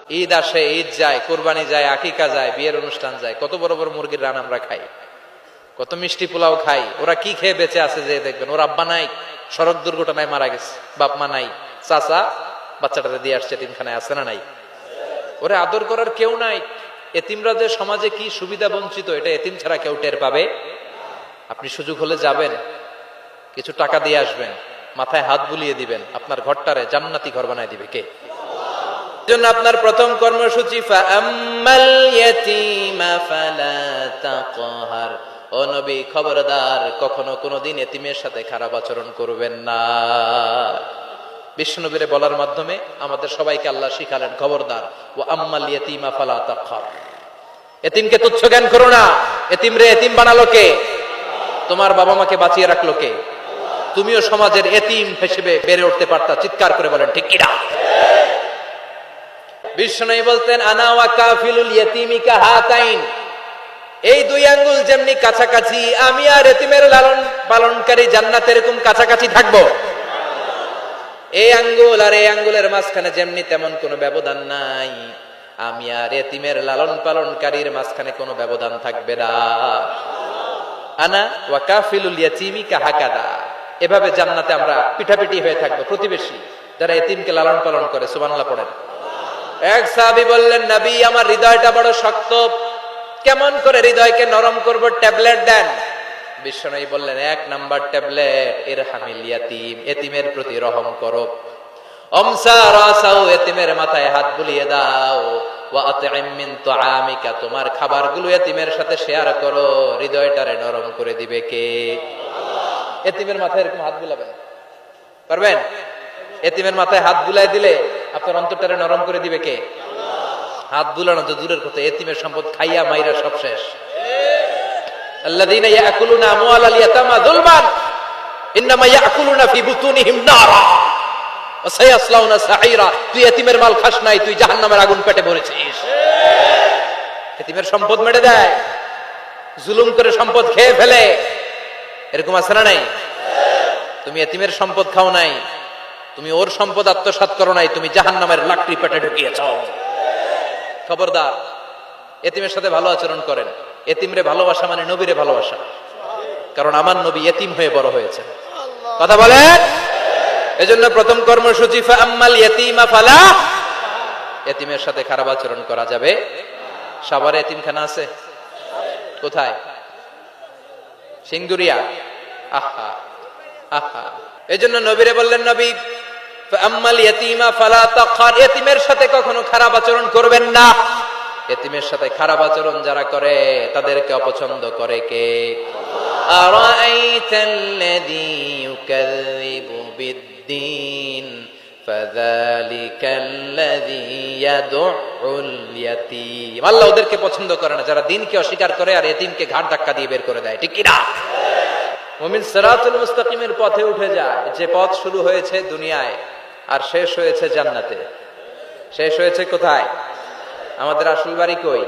ঈদ আসে, ঈদ যায়, কোরবানি যায়, আকিকা যায়, বিয়ের অনুষ্ঠান যায়, কত বড় বড় মুরগির রান আমরা খাই, কত মিষ্টি পোলাও খাই। ওরা কি খেয়ে বেঁচে আছে যে দেখবেন, ওর আব্বা নাই, সড়ক দুর্ঘটনায় মারা গেছে, বাপ মা নাই, চাচা বাচ্চাটারে দিয়ে আসছে এতিমখানায়, আছে না নাই? ওরে আদর করার কেউ নাই। এতিমরা যে সমাজে কি সুবিধা বঞ্চিত, এটা এতিম ছাড়া কেউ টের পাবে। আপনি সুযোগ হলে যাবেন, কিছু টাকা দিয়ে আসবেন, মাথায় হাত বুলিয়ে দিবেন, আপনার ঘরটারে জান্নাতি ঘর বানায় দিবে কে? জন্য আপনার প্রথম কর্মসূচি ফাআম্মাল ইয়াতীমা ফালা তাকহার। ও নবী, খবরদার, কখনো কোনোদিন এতিমের সাথে খারাপ আচরণ করবেন না। বিশ্বনবীরে বলার মাধ্যমে আমাদের সবাইকে আল্লাহ শিখালেন, খবরদার, ওয়া আম্মাল ইয়াতীমা ফালা তাকহার। এতিমকে তুচ্ছ জ্ঞান করো না। এতিমরে এতিম বানালো কে? তোমার বাবা মাকে বাঁচিয়ে রাখলো কে? তুমিও সমাজের এতিম হিসেবে বেড়ে উঠতে পারতা। চিৎকার করে বলেন ঠিক কিনা? বিশ্বনবী বলতেন, আনা ওয়া কাফিলুল ইয়াতীমি কাহাতাইন। এই দুই আঙ্গুল যেমনি কাছাকাছি, আমি আর এতিমের লালন পালনকারী জান্নাতে এরকম কাছাকাছি থাকবো। এই আঙ্গুল আর এই আঙ্গুলের মাঝখানে যেমনি তেমন কোনো ব্যবধান নাই, আমি আর এতিমের লালন পালনকারীর মাঝখানে কোনো ব্যবধান থাকবে না। আনা ওয়া কাফিলুল ইয়াতীমি কাহাকাদা। এভাবে জান্নাতে আমরা পিঠাপিঠি হয়ে থাকবো, প্রতিবেশী যারা এতিমকে লালন পালন করে। সুবহানাল্লাহ পড়েন। এক সাহাবী বললেন, নবী, আমার হৃদয়টা বড় শক্ত, কেমন করে হৃদয়কে নরম করব? ট্যাবলেট দেন। বিশ্বনবী বললেন, এক নাম্বার ট্যাবলেট, ইরহামিল ইয়াতীম, এতিমের প্রতি রহম করো। আমসা রাসাউ, এতিমের মাথায় হাত বুলিয়ে দাও। ওয়া আতইম মিন তুআমিকা, তোমার খাবারগুলো এতিমের সাথে শেয়ার করো। হৃদয়টারে নরম করে দিবে কে? এতিমের মাথায় এরকম হাত বুলাবেন, পারবেন? এতিমের মাথায় হাত বুলাই দিলে আপনার অন্তরটারে নরম করে দিবে কে? হাত বুলানো তো দূরের কথা, এতিমের সম্পদ খাইয়া মাইরা সব শেষ। আল্লাযীনা ইয়াকুলুনা আমওয়ালাল ইয়াতামা যুলমান ইন্নামা ইয়াকুলুনা ফি বুতুনিহিম নারা ওয়া সায়াসলাউনা সাঈরা। তুই এতিমের মাল খাস নাই, তুই জাহান্নামের আগুন পেটে ভরেছিস। এতিমের সম্পদ মেরে দেয়, জুলুম করে সম্পদ খেয়ে ফেলে, এরকম আছে না নাই? তুমি এতিমের সম্পদ খাও নাই, তুমি ওর সম্পদ আত্মসাৎ করো নাই, তুমি জাহান্নামের লাকড়ি পেটে ঢুকিয়েছ। খবরদার, এতিমের সাথে ভালো আচরণ করেন। এতিমরে ভালোবাসা মানে নবীরে ভালোবাসা, কারণ আমার নবী এতিম হয়ে বড় হয়েছে। কথা বলেন। এজন্য প্রথম কর্মসূচি ফাআম্মাল ইয়াতীমা ফালা। এতিমের সাথে খারাপ আচরণ করা যাবে। সাভারে এতিমখানা আছে? কোথায়? সিংদুরিয়া। আহা আহা। এজন্য নবীরে বললেন, নবী, ফাআম্মাল ইয়াতীমা ফালা তাকহার, এতিমের সাথে কখনো খারাপ আচরণ করবেন না। এতিমের সাথে খারাপ আচরণ যারা করে তাদেরকে অপছন্দ করে কে? আরাআইতাল্লাযী ইউকাযযিবু বিদ্দীন ফাযালিকাল্লাযী ইয়াদউল ইয়াতীম। আল্লাহ ওদেরকে পছন্দ করে না যারা দ্বীনকে অস্বীকার করে আর এতিমকে ঘাড় ধাক্কা দিয়ে বের করে দেয়। ঠিক কি না? মুমিন সিরাতুল মুস্তাকিমের পথে উঠে যায়, যে পথ শুরু হয়েছে দুনিয়ায় আর শেষ হয়েছে জান্নাতে। শেষ হয়েছে কোথায়? আমাদের আসল বাড়ি কই?